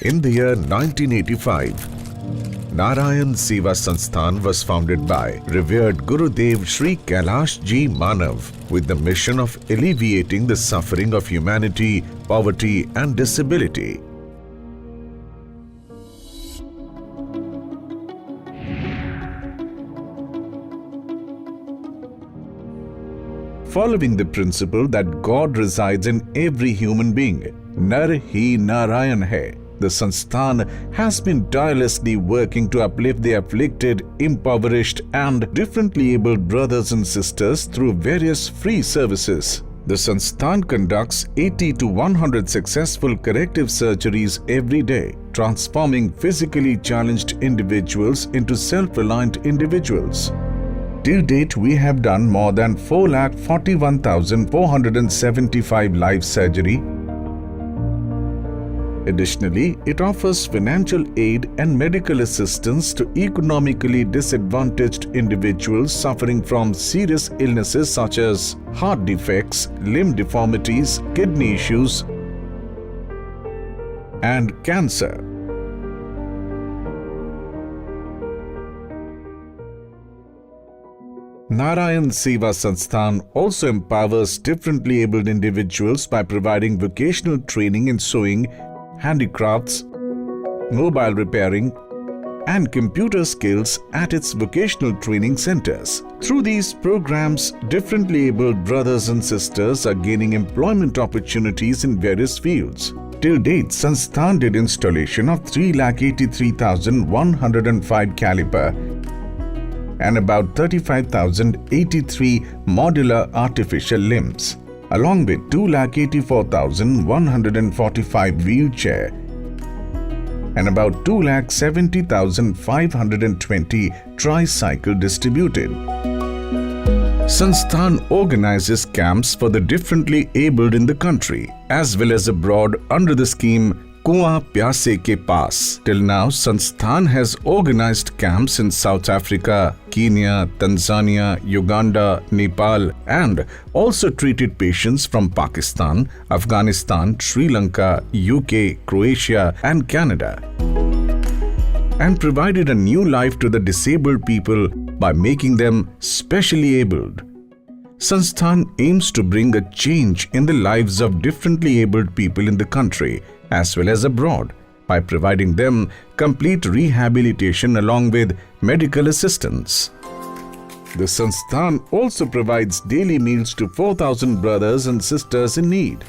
In the year 1985, Narayan Seva Sansthan was founded by revered Gurudev Sri Kailash Ji Manav with the mission of alleviating the suffering of humanity, poverty and disability. Following the principle that God resides in every human being, Nar Hi Narayan Hai, the Sansthan has been tirelessly working to uplift the afflicted, impoverished and differently abled brothers and sisters through various free services. The Sansthan conducts 80 to 100 successful corrective surgeries every day, transforming physically challenged individuals into self-reliant individuals. Till date, we have done more than 4,41,475 live surgery. Additionally, it offers financial aid and medical assistance to economically disadvantaged individuals suffering from serious illnesses such as heart defects, limb deformities, kidney issues, and cancer. Narayan Seva Sansthan also empowers differently abled individuals by providing vocational training in sewing, handicrafts, mobile repairing, and computer skills at its vocational training centers. Through these programs, differently abled brothers and sisters are gaining employment opportunities in various fields. Till date, Sansthan did installation of 3,83,105 caliper and about 35,083 modular artificial limbs, along with 2,84,145 wheelchair and about 2,70,520 tricycle distributed. Sansthan organizes camps for the differently abled in the country as well as abroad under the scheme Kuan Pyase Ke Paas. Till now, Sansthan has organized camps in South Africa, Kenya, Tanzania, Uganda, Nepal, and also treated patients from Pakistan, Afghanistan, Sri Lanka, UK, Croatia, and Canada, and provided a new life to the disabled people by making them specially abled. Sansthan aims to bring a change in the lives of differently abled people in the country as well as abroad by providing them complete rehabilitation along with medical assistance. The Sansthan also provides daily meals to 4,000 brothers and sisters in need.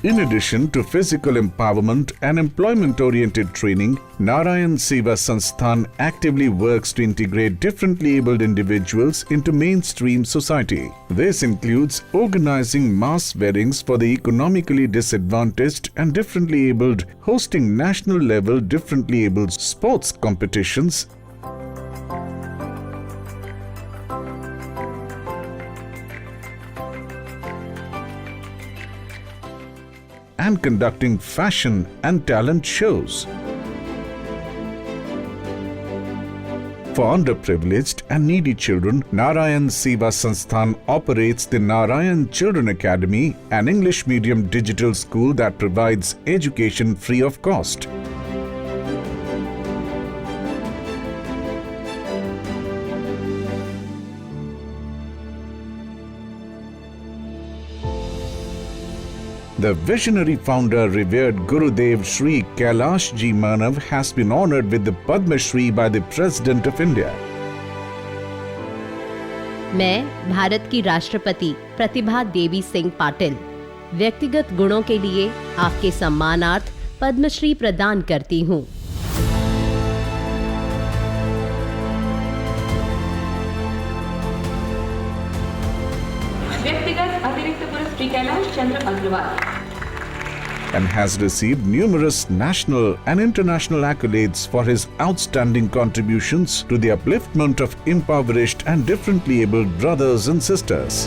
In addition to physical empowerment and employment-oriented training, Narayan Seva Sansthan actively works to integrate differently abled individuals into mainstream society. This includes organizing mass weddings for the economically disadvantaged and differently abled, hosting national-level differently abled sports competitions, and conducting fashion and talent shows. For underprivileged and needy children, Narayan Seva Sansthan operates the Narayan Children Academy, an English medium digital school that provides education free of cost. The visionary founder, revered Gurudev Sri Kailash Ji Manav, has been honored with the Padma Shri by the President of India. मैं भारत की राष्ट्रपति प्रतिभा देवी सिंह पाटिल व्यक्तिगत गुणों के लिए आपके सम्मानार्थ पद्मश्री प्रदान करती हूँ। व्यक्तिगत अतिरिक्त पुरस्कार Shri Kailash Chandra Agarwal and has received numerous national and international accolades for his outstanding contributions to the upliftment of impoverished and differently abled brothers and sisters.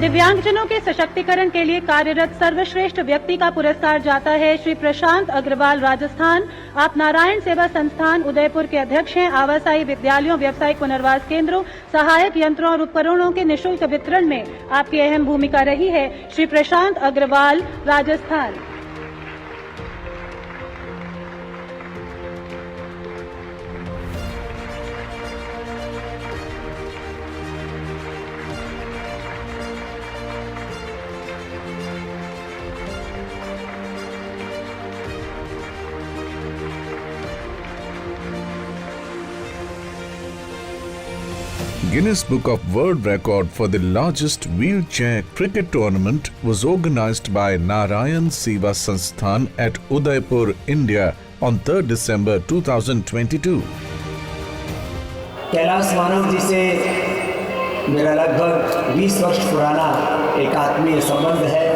दिव्यांगजनों के सशक्तिकरण के लिए कार्यरत सर्वश्रेष्ठ व्यक्ति का पुरस्कार जाता है श्री प्रशांत अग्रवाल, राजस्थान। आप नारायण सेवा संस्थान उदयपुर के अध्यक्ष हैं। आवासीय विद्यालयों, व्यावसायिक पुनर्वास केंद्रों, सहायक यंत्रों और उपकरणों के निःशुल्क वितरण में आपकी अहम भूमिका रही है। श्री प्रशांत Agarwal, Rajasthan. Guinness Book of World Record for the largest wheelchair cricket tournament was organized by Narayan Seva Sansthan at Udaipur, India on 3rd December 2022. Kailash मानव जी से मेरा लगभग 20 वर्ष पुराना एक आत्मीय संबंध है।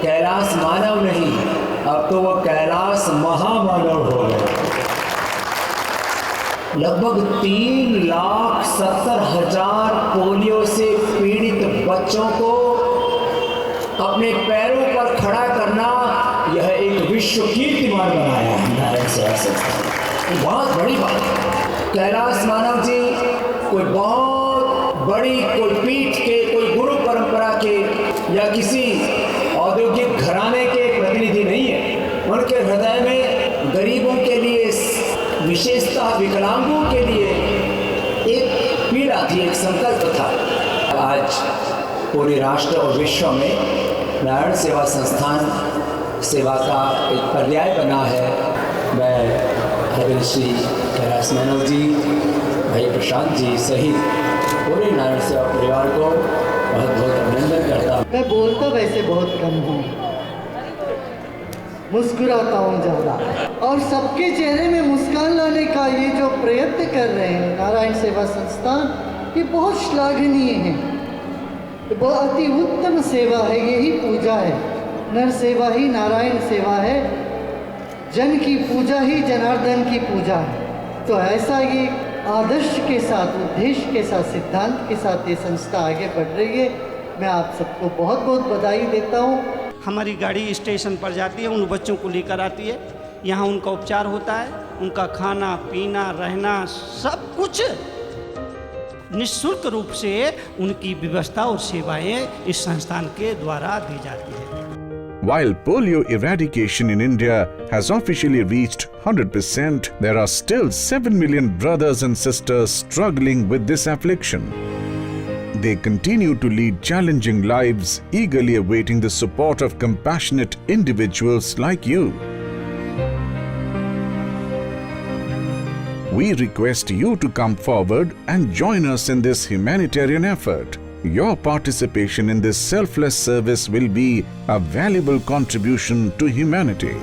कैलाश मानव नहीं, अब तो वो कैलाश महामानव हो गए। लगभग 3,70,000 पोलियो से पीड़ित बच्चों को अपने पैरों पर खड़ा करना, यह एक विश्व कीर्तिमान बनाया है नारायण सेवा संस्थान। बहुत बड़ी बात है। कैलाश मानव जी कोई बहुत बड़ी, कोई पीठ के, कोई गुरु परंपरा के या किसी औद्योगिक घराने के प्रतिनिधि नहीं है। उनके हृदय में गरीबों के लिए, विशेषतः विकलांगों के लिए एक पीड़ा थी, एक संकल्प था। आज पूरे राष्ट्र और विश्व में नारायण सेवा संस्थान सेवा का एक पर्याय बना है। मैं आदरणीय श्री कैलाश मानव जी, भाई प्रशांत जी सहित पूरे नारायण सेवा परिवार को बहुत बहुत अभिनंदन करता हूँ। मैं बोलता वैसे बहुत कम हूँ, मुस्कुराता हूँ ज़्यादा, और सबके चेहरे में मुस्कान लाने का ये जो प्रयत्न कर रहे हैं नारायण सेवा संस्थान, ये बहुत श्लाघनीय है। बहुत अति उत्तम सेवा है। यही पूजा है। नर सेवा ही नारायण सेवा है। जन की पूजा ही जनार्दन की पूजा है। तो ऐसा ये आदर्श के साथ, उद्देश्य के साथ, सिद्धांत के साथ ये संस्था आगे बढ़ रही है। मैं आप सबको बहुत बहुत बधाई देता हूँ। हमारी गाड़ी स्टेशन पर जाती है, उन बच्चों को लेकर आती है। यहाँ उनका उपचार होता है, उनका खाना पीना रहना सब कुछ निःशुल्क रूप से उनकी व्यवस्था और सेवाएं इस संस्थान के द्वारा दी जाती है। While polio eradication in India has officially reached 100%, there are still 7 million brothers and sisters struggling with this affliction. They continue to lead challenging lives, eagerly awaiting the support of compassionate individuals like you. We request you to come forward and join us in this humanitarian effort. Your participation in this selfless service will be a valuable contribution to humanity.